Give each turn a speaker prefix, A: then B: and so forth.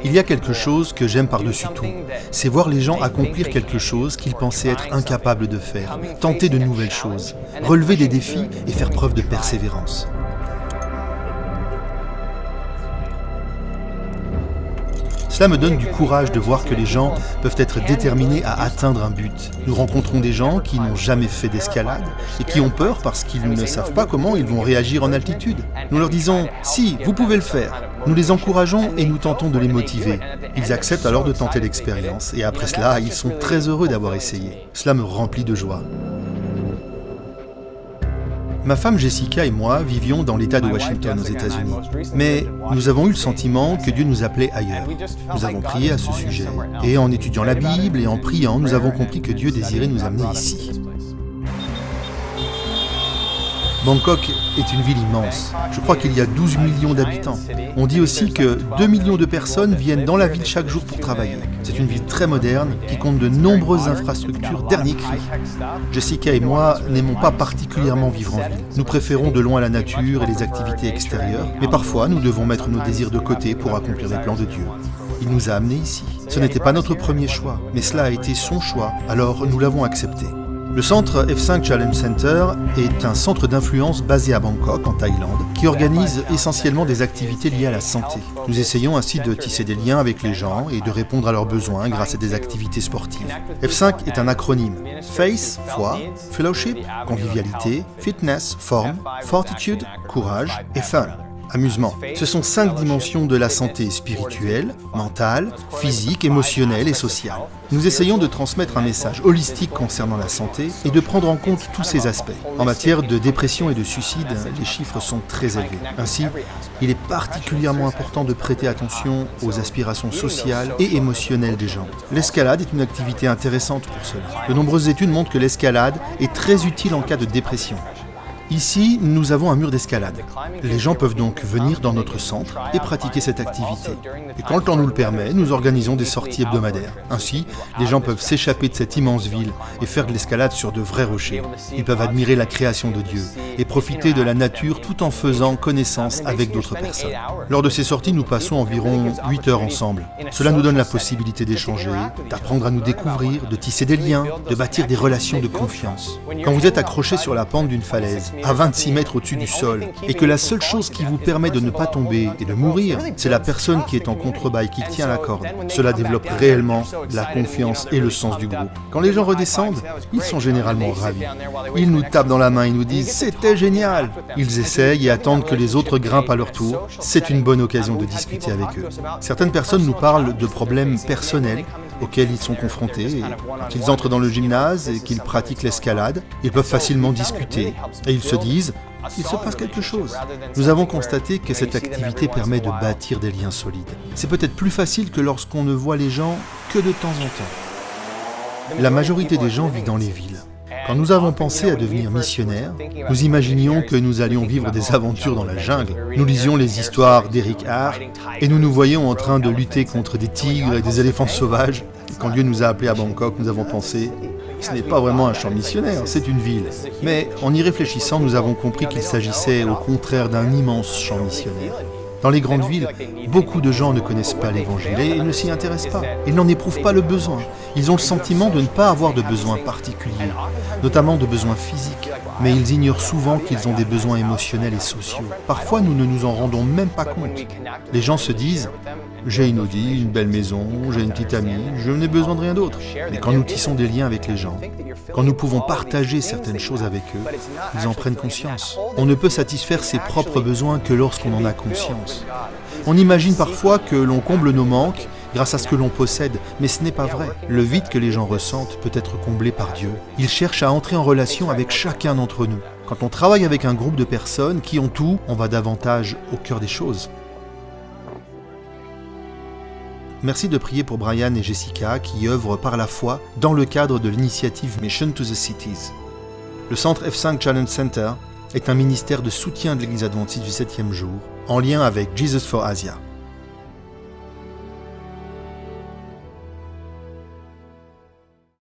A: Il y a quelque chose que j'aime par-dessus tout, c'est voir les gens accomplir quelque chose qu'ils pensaient être incapables de faire, tenter de nouvelles choses, relever des défis et faire preuve de persévérance. Cela me donne du courage de voir que les gens peuvent être déterminés à atteindre un but. Nous rencontrons des gens qui n'ont jamais fait d'escalade et qui ont peur parce qu'ils ne savent pas comment ils vont réagir en altitude. Nous leur disons « Si, vous pouvez le faire ». Nous les encourageons et nous tentons de les motiver. Ils acceptent alors de tenter l'expérience et après cela, ils sont très heureux d'avoir essayé. Cela me remplit de joie. Ma femme Jessica et moi vivions dans l'État de Washington aux États-Unis. Mais nous avons eu le sentiment que Dieu nous appelait ailleurs. Nous avons prié à ce sujet. Et en étudiant la Bible et en priant, nous avons compris que Dieu désirait nous amener ici. Bangkok est une ville immense. Je crois qu'il y a 12 millions d'habitants. On dit aussi que 2 millions de personnes viennent dans la ville chaque jour pour travailler. C'est une ville très moderne qui compte de nombreuses infrastructures dernier cri. Jessica et moi n'aimons pas particulièrement vivre en ville. Nous préférons de loin la nature et les activités extérieures, mais parfois nous devons mettre nos désirs de côté pour accomplir les plans de Dieu. Il nous a amenés ici. Ce n'était pas notre premier choix, mais cela a été son choix, alors nous l'avons accepté. Le centre F5 Challenge Center est un centre d'influence basé à Bangkok, en Thaïlande, qui organise essentiellement des activités liées à la santé. Nous essayons ainsi de tisser des liens avec les gens et de répondre à leurs besoins grâce à des activités sportives. F5 est un acronyme. Faith, foi, Fellowship, convivialité, Fitness, forme, Fortitude, courage et Fun, amusement. Ce sont 5 dimensions de la santé spirituelle, mentale, physique, émotionnelle et sociale. Nous essayons de transmettre un message holistique concernant la santé et de prendre en compte tous ces aspects. En matière de dépression et de suicide, les chiffres sont très élevés. Ainsi, il est particulièrement important de prêter attention aux aspirations sociales et émotionnelles des gens. L'escalade est une activité intéressante pour cela. De nombreuses études montrent que l'escalade est très utile en cas de dépression. Ici, nous avons un mur d'escalade. Les gens peuvent donc venir dans notre centre et pratiquer cette activité. Et quand le temps nous le permet, nous organisons des sorties hebdomadaires. Ainsi, les gens peuvent s'échapper de cette immense ville et faire de l'escalade sur de vrais rochers. Ils peuvent admirer la création de Dieu et profiter de la nature tout en faisant connaissance avec d'autres personnes. Lors de ces sorties, nous passons environ 8 heures ensemble. Cela nous donne la possibilité d'échanger, d'apprendre à nous découvrir, de tisser des liens, de bâtir des relations de confiance. Quand vous êtes accroché sur la pente d'une falaise, à 26 mètres au-dessus du sol, et que la seule chose qui vous permet de ne pas tomber et de mourir, c'est la personne qui est en contrebas qui tient la corde. Cela développe réellement la confiance et le sens du groupe. Quand les gens redescendent, ils sont généralement ravis. Ils nous tapent dans la main et nous disent « C'était génial !» Ils essayent et attendent que les autres grimpent à leur tour. C'est une bonne occasion de discuter avec eux. Certaines personnes nous parlent de problèmes personnels auxquels ils sont confrontés. Et quand ils entrent dans le gymnase et qu'ils pratiquent l'escalade, ils peuvent facilement discuter. Et ils se disent « il se passe quelque chose ». Nous avons constaté que cette activité permet de bâtir des liens solides. C'est peut-être plus facile que lorsqu'on ne voit les gens que de temps en temps. La majorité des gens vit dans les villes. Quand nous avons pensé à devenir missionnaires, nous imaginions que nous allions vivre des aventures dans la jungle. Nous lisions les histoires d'Eric Hare et nous nous voyions en train de lutter contre des tigres et des éléphants sauvages. Et quand Dieu nous a appelés à Bangkok, nous avons pensé « ce n'est pas vraiment un champ missionnaire, c'est une ville ». Mais en y réfléchissant, nous avons compris qu'il s'agissait au contraire d'un immense champ missionnaire. Dans les grandes villes, beaucoup de gens ne connaissent pas l'Évangile et ne s'y intéressent pas. Ils n'en éprouvent pas le besoin. Ils ont le sentiment de ne pas avoir de besoins particuliers, notamment de besoins physiques. Mais ils ignorent souvent qu'ils ont des besoins émotionnels et sociaux. Parfois, nous ne nous en rendons même pas compte. Les gens se disent « j'ai une Audi, une belle maison, j'ai une petite amie, je n'ai besoin de rien d'autre ». Mais quand nous tissons des liens avec les gens, quand nous pouvons partager certaines choses avec eux, ils en prennent conscience. On ne peut satisfaire ses propres besoins que lorsqu'on en a conscience. On imagine parfois que l'on comble nos manques grâce à ce que l'on possède, mais ce n'est pas vrai. Le vide que les gens ressentent peut être comblé par Dieu. Ils cherchent à entrer en relation avec chacun d'entre nous. Quand on travaille avec un groupe de personnes qui ont tout, on va davantage au cœur des choses. Merci de prier pour Brian et Jessica qui œuvrent par la foi dans le cadre de l'initiative Mission to the Cities. Le centre F5 Challenge Center est un ministère de soutien de l'Église adventiste du 7e jour en lien avec Jesus for Asia.